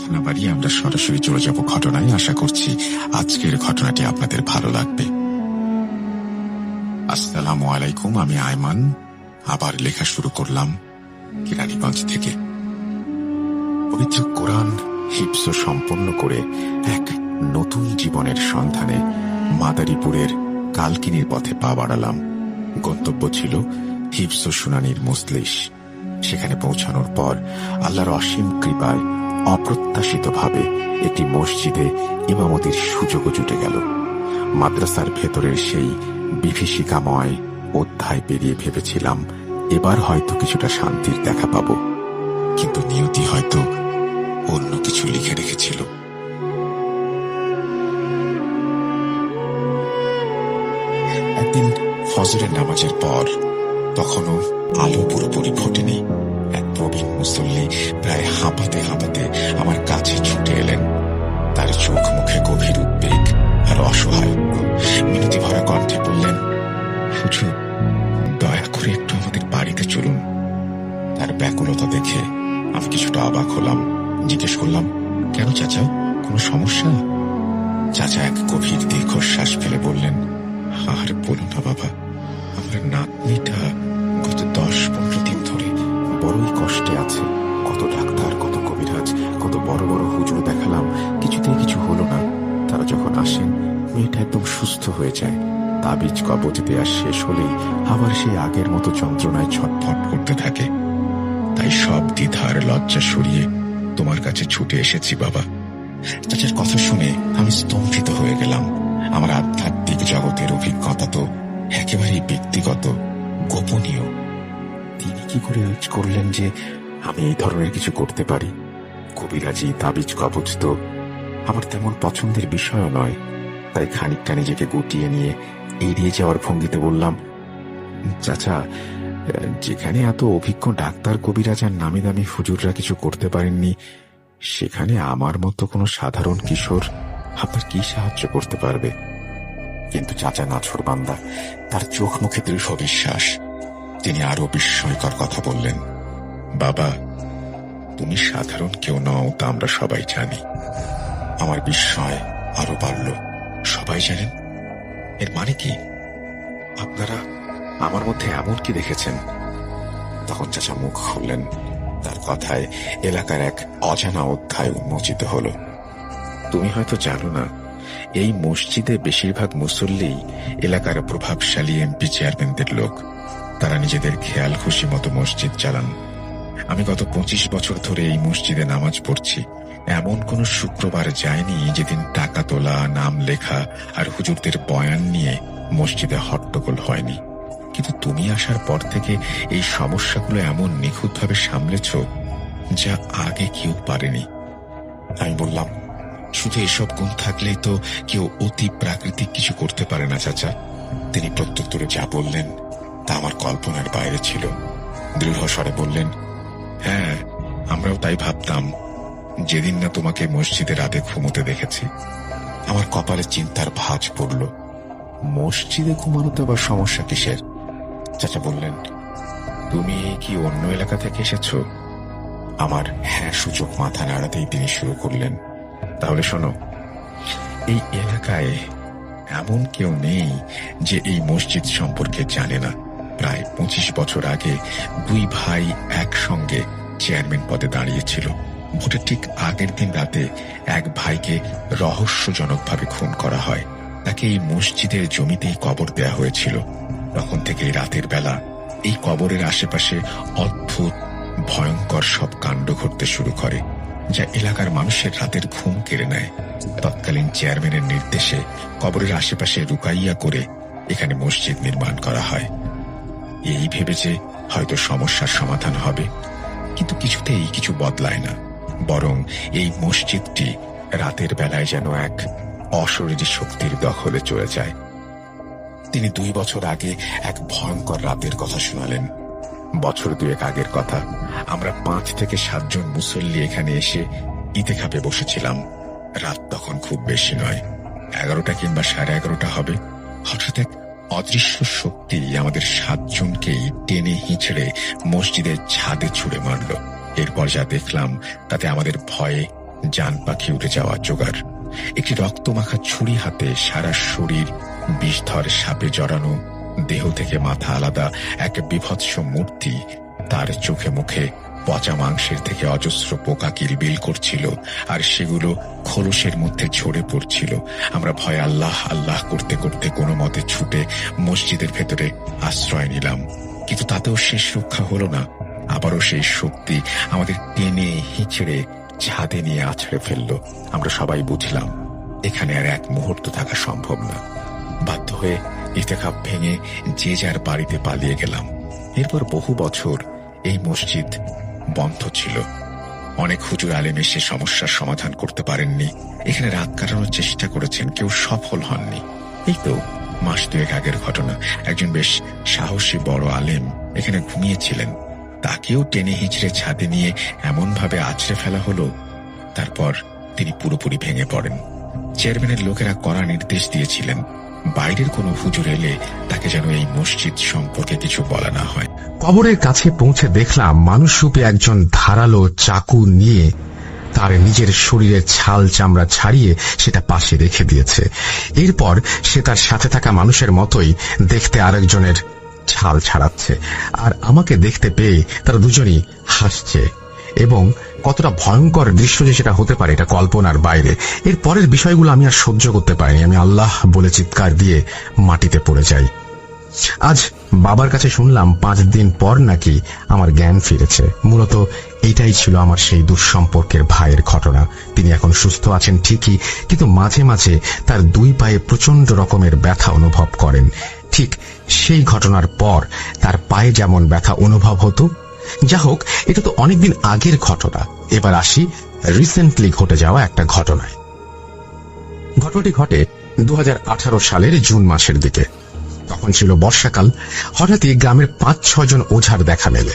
কথা না বাড়িয়ে আমরা সরাসরি চলে যাব ঘটনায়। আশা করছি আজকের ঘটনাটি আপনাদের ভালো লাগবে। আসসালামু আলাইকুম, আমি আয়মান। আবার লেখা শুরু করলাম কেরানীগঞ্জ থেকে। পবিত্র কোরআন হিফজ সম্পন্ন করে এক নতুন জীবনের সন্ধানে মাদারীপুরের কালকিনির পথে পা বাড়ালাম। গন্তব্য ছিল হিফজ শুনানির মজলিস। সেখানে পৌঁছানোর পর আল্লাহর অসীম কৃপায় অপ্রত্যাশিতভাবে একটি মসজিদে ইমামতির সুযোগও জুটে গেল। মাদ্রাসার ভেতরের সেই বিভীষিকাময় অধ্যায় পেরিয়ে ভেবেছিলাম এবার হয়তো কিছুটা শান্তির দেখা পাব, কিন্তু নিয়তি হয়তো অন্য কিছু লিখে রেখেছিল। একদিন ফজরের নামাজের পর, তখনও আলো পুরোপুরি ফোটেনি, এক প্রবীণ মুসল্লি প্রায় হাঁপাতে হাঁপাতে আমার কাছে ছুটে এলেন। তার চোখ মুখে গভীর উদ্বেগ আর অসহায় মিনতি ভরা কণ্ঠে বললেন, হুজুর, দয়া করে একটু আমাদের বাড়িতে চলুন। তার ব্যাকুলতা দেখে আমি কিছুটা অবাক হলাম। জিজ্ঞেস করলাম, কেন চাচা, কোনো সমস্যা? চাচা এক গভীর দীর্ঘশ্বাস ফেলে বললেন, আর বলুন না বাবা, আমার নাতনিটা গত 10-15 দিন ধরে বড়ই কষ্টে আছে। কত ডাক্তার, কত কবিরাজ, কত বড় বড় হুজুর দেখালাম, কিছুতেই কিছু হলো না। তারা যখন আসেন, মেয়েটা একদম সুস্থ হয়ে যায়। তাবিজ কবজ দেয়া শেষ হলেই আবার সেই আগের মতো যন্ত্রণায় ছটফট করতে থাকে। তাই সব দ্বিধার লজ্জা সরিয়ে তোমার কাছে ছুটে এসেছি বাবা। চাচার কথা শুনে আমি স্তম্ভিত হয়ে গেলাম। আমার আধ্যাত্মিক জগতের অভিজ্ঞতা তো একেবারেই ব্যক্তিগত, গোপনীয়। তিনি কি করে করলেন যে আমি এই ধরনের কিছু করতে পারি? কবিরাজি, তাবিজ কবজ তো আমার তেমন পছন্দের বিষয়ও নয়। তাই খানিকটা নিজেকে গুটিয়ে নিয়ে এড়িয়ে যাওয়ার ভঙ্গিতে বললাম, চাচা, যেখানে এত অভিজ্ঞ ডাক্তার, কবিরাজ আর নামি দামি হুজুররা কিছু করতে পারেননি, সেখানে আমার মতো কোনো সাধারণ কিশোর আপনার কি সাহায্য করতে পারবে? কিন্তু চাচা নাছোড়বান্দা, তার চোখ মুখে দৃঢ় বিশ্বাস। তিনি আরো বিস্ময়কর কথা বললেন, বাবা, তুমি সাধারণ কেউ নও তা আমরা সবাই জানি। আমার বিস্ময় আরো বাড়ল। সবাই জানেন? এর মানে কি? আপনারা আমার মধ্যে এমন কি দেখেছেন? তখন চাচা মুখ খুললেন। তার কথায় এলাকার এক অজানা অধ্যায় উন্মোচিত হল। তুমি হয়তো জানো না, এই মসজিদে বেশিরভাগ মুসল্লি এলাকার প্রভাবশালী এমপি চেয়ারম্যানদের লোক। তারা নিজেদের খেয়াল খুশি মতো মসজিদ চালান। আমি গত 25 বছর ধরে এই মসজিদে নামাজ পড়ছি। এমন কোন শুক্রবার যায়নি যেদিন টাকা তোলা, নাম লেখা আর হুজুরদের বয়ান নিয়ে মসজিদে হট্টগোল হয়নি। কিন্তু তুমি আসার পর থেকে এই সমস্যাগুলো এমন নিখুঁতভাবে সামলেছ যা আগে কেউ পারেনি। আমি বললাম, শুধু এসব গুণ থাকলেই তো কেউ অতি প্রাকৃতিক কিছু করতে পারে না চাচা। তিনি প্রত্যুত্তরে যা বললেন তা আমার কল্পনার বাইরে ছিল। দৃঢ় স্বরে বললেন, হ্যাঁ, আমরাও তাই ভাবতাম যেদিন না তোমাকে মসজিদে রাতে ঘুমোতে দেখেছি। আমার কপালে চিন্তার ভাঁজ পড়ল। মসজিদে ঘুমানোতে আবার সমস্যা কিসের? চাচা বললেন, তুমি কি অন্য এলাকা থেকে এসেছ? আমার হ্যাঁ সূচক মাথা নাড়াতেই তিনি শুরু করলেন, তাহলে শোনো, এই এলাকায় এমন কেউ নেই যে এই মসজিদ সম্পর্কে জানে না। প্রায় 25 বছর আগে 2 ভাই একসঙ্গে চেয়ারম্যান পদে দাঁড়িয়েছিল। ভোটের ঠিক আগের দিন রাতে এক ভাইকে রহস্যজনকভাবে খুন করা হয়। তাকে এই মসজিদের জমিতেই কবর দেয়া হয়েছিল। তখন থেকে রাতের বেলা এই কবরের আশেপাশে অদ্ভুত ভয়ঙ্কর সব কাণ্ড ঘটতে শুরু করে, যা এলাকার মানুষের রাতের ঘুম কেড়ে নেয়। তৎকালীন চেয়ারম্যানের নির্দেশে কবরের আশেপাশে রুকাইয়া করে এখানে মসজিদ নির্মাণ করা হয়, এই ভেবে যে হয়তো সমস্যার সমাধান হবে। কিন্তু কিছুতেই কিছু বদলায় না, বরং এই মসজিদটি রাতের বেলায় যেন এক অশরীরী শক্তির দখলে চলে যায়। তিনি 2 বছর আগে এক ভয়ঙ্কর রাতের কথা শোনালেন। বছর 2 আগের কথা। আমরা 5 থেকে 7 জন মুসল্লি এখানে এসে ইতেকাফে বসেছিলাম। রাত তখন খুব বেশি নয়, 11টা কিংবা 11:30 হবে। হঠাৎ এক অদৃশ্য শক্তি আমাদের 7 জনকেই টেনে হিঁচড়ে মসজিদের ছাদে ছুঁড়ে মারল। এরপর যা দেখলাম তাতে আমাদের ভয়ে জান পাখি উড়ে যাওয়া জোগাড়। একটি রক্তমাখা ছুরি হাতে সারা শরীর বিষধর সাপে জড়ানো, দেহ থেকে মাথা আলাদা এক বিভৎস মূর্তি। তার চোখে মুখে পচা মাংসের থেকে অজস্র পোকা কিলবিল করছিল, আর সেগুলো খোলসের মধ্যে ঝরে পড়ছিল। আমরা ভয়ে আল্লাহ আল্লাহ করতে করতে কোনো মতে ছুটে মসজিদের ভেতরে আশ্রয় নিলাম, কিন্তু তাতেও শেষ রক্ষা হলো না। আবারও সেই শক্তি আমাদের টেনে হিঁচড়ে ছাদে নিয়ে আছড়ে ফেলল। আমরা সবাই বুঝলাম এখানে আর এক মুহূর্ত থাকা সম্ভব না। বাধ্য হয়ে ইতেকাফ ভেঙে যে যার বাড়িতে পালিয়ে গেলাম। এরপর বহু বছর এই মসজিদ বন্ধ ছিল। অনেক হুজুর আলেম এসে সমস্যার সমাধান করতে পারেননি। এখানে রাত কাটানোর চেষ্টা করেছেন, কেউ সফল হননি। এই তো মাস দুয়েক আগের ঘটনা। একজন বেশ সাহসী বড় আলেম এখানে ঘুমিয়েছিলেন। তাকেও টেনে হিঁচড়ে ছাদে নিয়ে এমন ভাবে আছড়ে ফেলা হলো, তারপর তিনি পুরোপুরি ভেঙে পড়েন। চেয়ারম্যানের লোকেরা কড়া নির্দেশ দিয়েছিলেন, বাইরের কোনো হুজুর এলে তাকে যেন এই মসজিদ সম্পর্কে কিছু বলা না হয়। কবরের কাছে পৌঁছে দেখলাম মানুষরূপী একজন ধারালো চাকু নিয়ে তার নিজের শরীরের ছাল চামড়া ছাড়িয়ে সেটা পাশে রেখে দিয়েছে। এরপর সে তার সাথে থাকা মানুষের মতোই দেখতে আরেকজনের ছাল ছাড়াচ্ছে, আর আমাকে দেখতে পেয়ে তারা দুজনই হাসছে। এবং কতটা ভয়ঙ্কর দৃশ্য যে সেটা হতে পারে এটা কল্পনার বাইরে। এর পরের বিষয়গুলো আমি আর সহ্য করতে পারিনি। আমি আল্লাহ বলে চিৎকার দিয়ে মাটিতে পড়ে যাই। আজ বাবার কাছে শুনলাম 5 দিন পর নাকি আমার জ্ঞান ফিরেছে। মূলত এটাই ছিল আমার সেই দুঃসম্পর্কের ভাইয়ের ঘটনা। তিনি এখন সুস্থ আছেন ঠিকই, কিন্তু মাঝে মাঝে তার 2 পায়ে প্রচন্ড রকমের ব্যথা অনুভব করেন। ঠিক সেই ঘটনার পর তার পায়ে যেমন ব্যথা অনুভব হতো। যা হোক, এটা তো অনেকদিন আগের ঘটনা। এবার আসি রিসেন্টলি ঘটে যাওয়া একটা ঘটনায়। ঘটনাটি ঘটে 2018 সালের জুন মাসের দিকে। তখন ছিল বর্ষাকাল। হঠাৎই গ্রামের 5-6 জন ওঝার দেখা মেলে।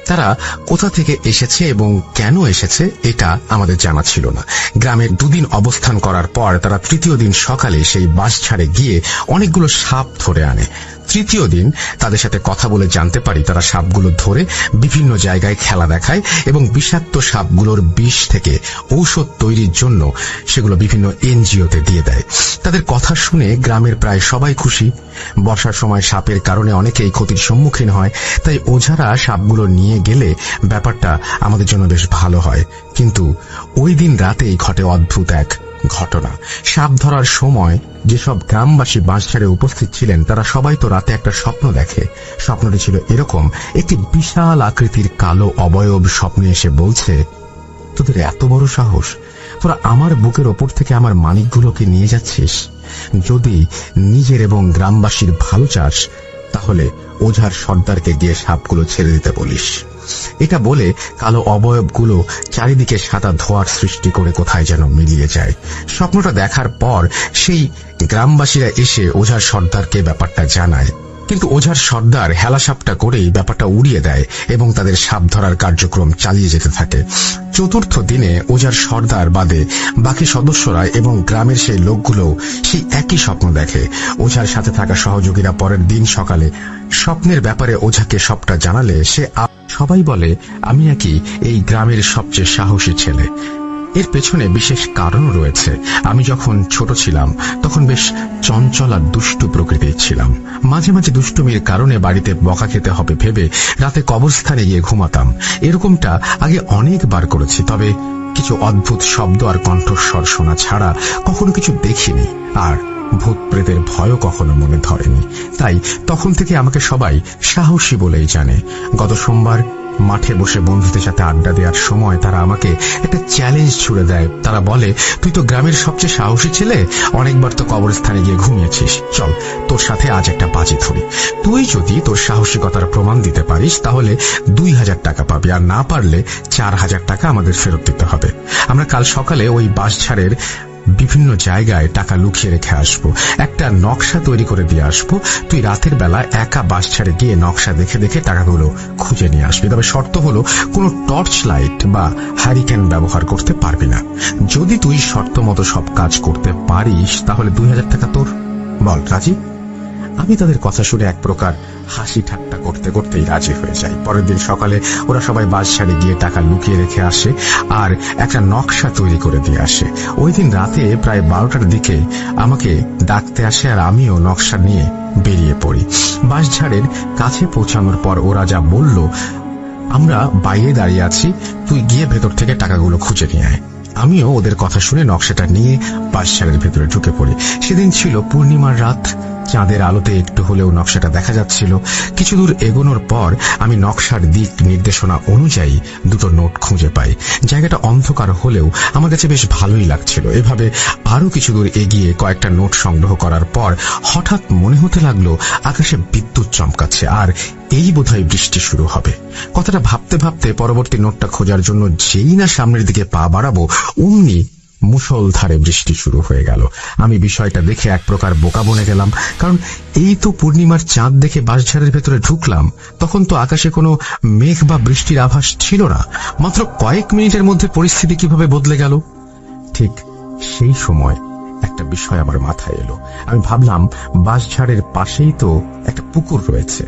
তারা কোথা থেকে এসেছে এবং কেন এসেছে এটা আমাদের জানা ছিল না। গ্রামের 2 দিন অবস্থান করার পর তারা 3য় দিন সকালে সেই বাঁশঝাড়ে গিয়ে অনেকগুলো সাপ ধরে আনে। 3য় দিন তাদের সাথে কথা বলে জানতে পারি তারা সাপগুলো ধরে বিভিন্ন জায়গায় খেলা দেখায় এবং বিষাক্ত সাপগুলোর বিষ থেকে ঔষধ তৈরির জন্য সেগুলো বিভিন্ন এনজিওতে দিয়ে দেয়। তাদের কথা শুনে গ্রামের প্রায় সবাই খুশি। বর্ষার সময় সাপের কারণে অনেকেই ক্ষতির সম্মুখীন হয়, তাই ওঝারা সাপগুলো নিয়ে গেলে ব্যাপারটা আমাদের জন্য বেশ ভালো হয়। কিন্তু ওই দিন রাতেই ঘটে অদ্ভুত এক ঘটনা। সাপ ধরার সময় যেসব গ্রামবাসী বাঁশঝাড়ে উপস্থিত ছিলেন তারা সবাই তো রাতে একটা স্বপ্ন দেখে। স্বপ্নটি ছিল এরকম: একটি বিশাল আকৃতির কালো অবয়ব স্বপ্নে এসে বলছে, তোদের এত বড় সাহস, তোরা আমার বুকের ওপর থেকে আমার মানিকগুলোকে নিয়ে যাচ্ছিস। যদি নিজের এবং গ্রামবাসীর ভালো চাস তাহলে ওঝার সর্দারকে গিয়ে সাপগুলো ছেড়ে দিতে বলিস। এটা বলে কালো অবয়বগুলো চারিদিকে সাদা ধোঁয়ার সৃষ্টি করে কোথায় যেন মিলিয়ে যায়। স্বপ্নটা দেখার পর সেই গ্রামবাসীরা এসে ওঝার সর্দারকে ব্যাপারটা জানায়, কিন্তু ওঝার সর্দার হেলাসাপটা করেই ব্যাপারটা উড়িয়ে দেয় এবং তাদের সাপ ধরার কার্যক্রম চালিয়ে যেতে থাকে। 4র্থ দিনে ওঝার সর্দার বাদে বাকি সদস্যরা এবং গ্রামের সেই লোকগুলো সেই একই স্বপ্ন দেখে। ওঝার সাথে থাকা সহযোগীরা পরের দিন সকালে স্বপ্নের ব্যাপারে ওঝাকে সবটা জানালে সবাই বলে আমি নাকি এই গ্রামের সবচেয়ে সাহসী ছেলে। এর পেছনে বিশেষ কারণ রয়েছে। আমি যখন ছোট ছিলাম তখন বেশ চঞ্চল আর দুষ্টু প্রকৃতির ছিলাম। মাঝে মাঝে দুষ্টুমির কারণে বাড়িতে বকা খেতে হবে ভেবে রাতে কবরস্থানে গিয়ে ঘুমাতাম। এরকমটা আগে অনেকবার করেছি, তবে কিছু অদ্ভুত শব্দ আর কণ্ঠস্বর শোনা ছাড়া কখনো কিছু দেখিনি, আর ভূত প্রেতের ভয়ও কখনো মনে ধরেনি। তাই তখন থেকে আমাকে সবাই সাহসী বলেই জানে। গত সোমবার মাঠে বসে বন্ধুদের সাথে আড্ডা দেওয়ার সময় তারা আমাকে একটা চ্যালেঞ্জ ছুড়ে দেয়। তারা বলে, তুই তো গ্রামের সবচেয়ে সাহসী ছেলে, অনেকবার তো কবরস্থানে গিয়ে ঘুমিয়েছিস, চল তোর সাথে আজ একটা বাজি ধরি। তুই যদি তোর সাহসিকতার প্রমাণ দিতে পারিস তাহলে 2000 টাকা পাবি, আর না পারলে 4000 টাকা আমাদের ফেরত দিতে হবে। আমরা কাল সকালে ওই বাঁশঝাড়ের বিভিন্ন জায়গায় টাকা লুকিয়ে রেখে আসবো, একটা নকশা তৈরি করে দিয়ে আসবো। তুই রাতের বেলা একা বাঁশঝাড়ে গিয়ে নকশা দেখে দেখে টাকাগুলো খুঁজে নিয়ে আসবি। তবে শর্ত হলো কোনো টর্চ লাইট বা হ্যারিকেন ব্যবহার করতে পারবি না। যদি তুই শর্ত মতো সব কাজ করতে পারিস তাহলে 2000 টাকা তোর। বল রাজি? আমি তাদের কথা শুনে এক প্রকার হাসি ঠাট্টা করতে করতেই রাজি হয়ে যাই। পরের দিন সকালে ওরা সবাই বাঁশঝাড়ে গিয়ে টাকা লুকিয়ে রেখে আসে আর একটা নকশা তৈরি করে দিয়ে আসে। ওই দিন রাতে প্রায় 12টার দিকে আমাকে ডাকতে আসে আর আমিও নকশা নিয়ে বেরিয়ে পড়ি। বাঁশঝাড়ের কাছে পৌঁছানোর পর ওরা যা বলল, আমরা বাইরে দাঁড়িয়ে আছি, তুই গিয়ে ভেতর থেকে টাকাগুলো খুঁজে নিয়ে আয়। আমিও ওদের কথা শুনে নকশাটা নিয়ে বাঁশঝাড়ের ভেতরে ঢুকে পড়ি। সেদিন ছিল পূর্ণিমার রাত, চাঁদের আলোতে একটু হলেও নকশাটা দেখা যাচ্ছিল। কিছু দূর এগোনোর পর আমি নকশার দিক নির্দেশনা অনুযায়ী দুটো নোট খুঁজে পাই। জায়গাটা অন্ধকার হলেও আমার কাছে বেশ ভালোই লাগছিল। এভাবে আরো কিছু দূর এগিয়ে কয়েকটা নোট সংগ্রহ করার পর হঠাৎ মনে হতে লাগলো আকাশে বিদ্যুৎ চমকাচ্ছে আর এই বোধহয় বৃষ্টি শুরু হবে। কথাটা ভাবতে ভাবতে পরবর্তী নোটটা খোঁজার জন্য যেই না সামনের দিকে পা বাড়াবো, অমনি মুষলধারে বৃষ্টি শুরু হয়ে গেল। আমি বিষয়টা দেখে এক প্রকার বোকা বনে গেলাম, কারণ এই তো পূর্ণিমার চাঁদ দেখে বাঁশঝাড়ের ভেতরে ঢুকলাম, তখন তো আকাশে কোনো মেঘ বা বৃষ্টির আভাস ছিল না। মাত্র কয়েক মিনিটের মধ্যে পরিস্থিতি কিভাবে বদলে গেল। ঠিক সেই সময় একটা বিষয় আমার মাথায় এলো। আমি ভাবলাম, বাঁশঝাড়ের পাশেই তো একটা পুকুর রয়েছে।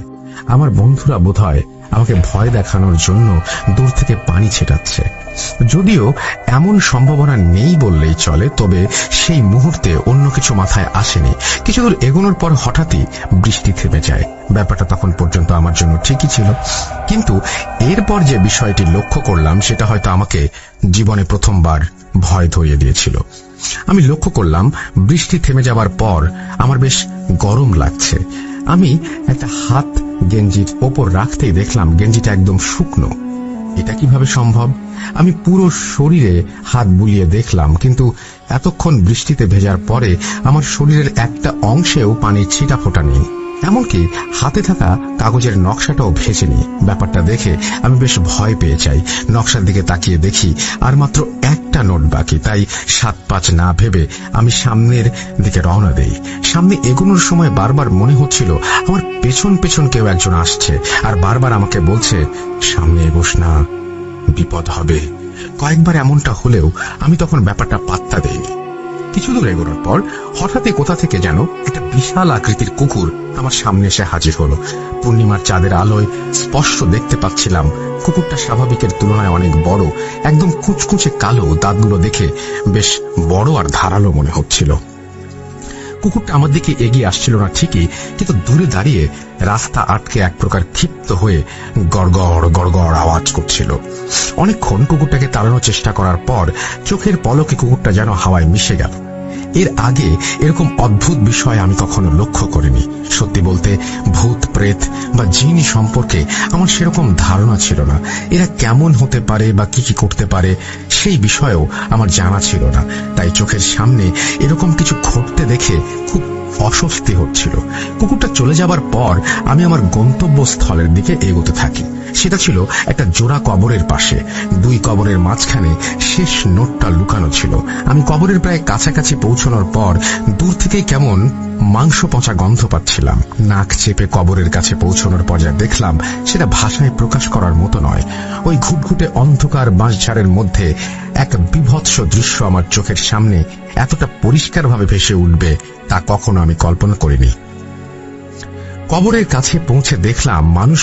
আমার বন্ধুরা বোধহয় আমাকে ভয় দেখানোর জন্য দূর থেকে পানি ছেটাচ্ছে। যদিও এমন সম্ভাবনা নেই বললেই চলে, তবে সেই মুহূর্তে অন্য কিছু মাথায় আসেনি। কিছু দূর এগোনোর পর হঠাৎই বৃষ্টি থেমে যায়। ব্যাপারটা তখন পর্যন্ত আমার জন্য ঠিকই ছিল, কিন্তু এরপর যে বিষয়টি লক্ষ্য করলাম সেটা হয়তো আমাকে জীবনে প্রথমবার ভয় ধরিয়ে দিয়েছিল। আমি লক্ষ্য করলাম বৃষ্টি থেমে যাবার পর আমার বেশ গরম লাগছে। আমি একটা হাত গেঞ্জির ওপর রাখতেই দেখলাম গেঞ্জিটা একদম শুকনো। এটা কিভাবে সম্ভব? আমি পুরো শরীরে হাত বুলিয়ে দেখলাম, কিন্তু এতক্ষণ বৃষ্টিতে ভেজার পরে আমার শরীরের একটা অংশেও পানির ছিটা ফোটা নেই। এমনকি হাতে থাকা কাগজের নকশাটাও ভেজেনি। ব্যাপারটা দেখে আমি বেশ ভয় পেয়ে যাই। নকশার দিকে তাকিয়ে দেখি আর মাত্র একটা নোট বাকি। তাই 7-5 না ভেবে আমি সামনের দিকে রওনা দেই। সামনে এগোনোর সময় বারবার মনে হচ্ছিল আমার পেছন পেছন কেউ একজন আসছে আর বারবার আমাকে বলছে, সামনে এগোস না, বিপদ হবে। কয়েকবার এমনটা হলেও আমি তখন ব্যাপারটা পাত্তা দেইনি। কিছু দূর এগোনোর পর হঠাৎই কোথা থেকে যেন একটা বিশাল আকৃতির কুকুর আমার সামনে এসে হাজির হলো। পূর্ণিমার চাঁদের আলোয় স্পষ্ট দেখতে পাচ্ছিলাম কুকুরটা স্বাভাবিকের তুলনায় অনেক বড়, একদম কুচকুচে কালো, দাঁতগুলো দেখে বেশ বড় আর ধারালো মনে হচ্ছিল। কুকুরটা আমার দিকে এগিয়ে আসছিল না ঠিকই, কিন্তু দূরে দাঁড়িয়ে রাস্তা আটকে এক প্রকার ক্ষিপ্ত হয়ে গড়গড় গড়গড় আওয়াজ করছিল। অনেকক্ষণ কুকুরটাকে তাড়ানোর চেষ্টা করার পর চোখের পলকে কুকুরটা যেন হাওয়ায় মিশে গেল। এর আগে এরকম অদ্ভুত বিষয় আমি কখনো লক্ষ্য করিনি। সত্যি বলতে ভূত প্রেত বা জিন সম্পর্কে আমার সেরকম ধারণা ছিল না। এরা কেমন হতে পারে বা কি কি করতে পারে সেই বিষয়েও আমার জানা ছিল না। তাই চোখের সামনে এরকম কিছু ঘটতে দেখে খুব অস্বস্তি হচ্ছিল। কুকুরটা চলে যাবার পর আমি আমার গন্তব্যস্থলের দিকে এগোতে থাকি। সেটা ছিল একটা জোড়া কবরের পাশে। 2 কবরের মাঝখানে শেষ নোটটা লুকানো ছিল। আমি কবরের প্রায় কাছাকাছি পৌঁছানোর পর দূর থেকেই কেমন মাংস পচা গন্ধ পাচ্ছিলাম। নাক চেপে কবরের কাছে পৌঁছানোর পর যা দেখলাম সেটা ভাষায় প্রকাশ করার মতো নয়। ওই ঘুটঘুটে অন্ধকার বাঁশঝাড়ের মধ্যে এক বিভৎস দৃশ্য আমার চোখের সামনে এতটা পরিষ্কারভাবে ভেসে উঠবে তা কখনো আমি কল্পনা করিনি। কবরের কাছে পৌঁছে দেখলাম মানুষ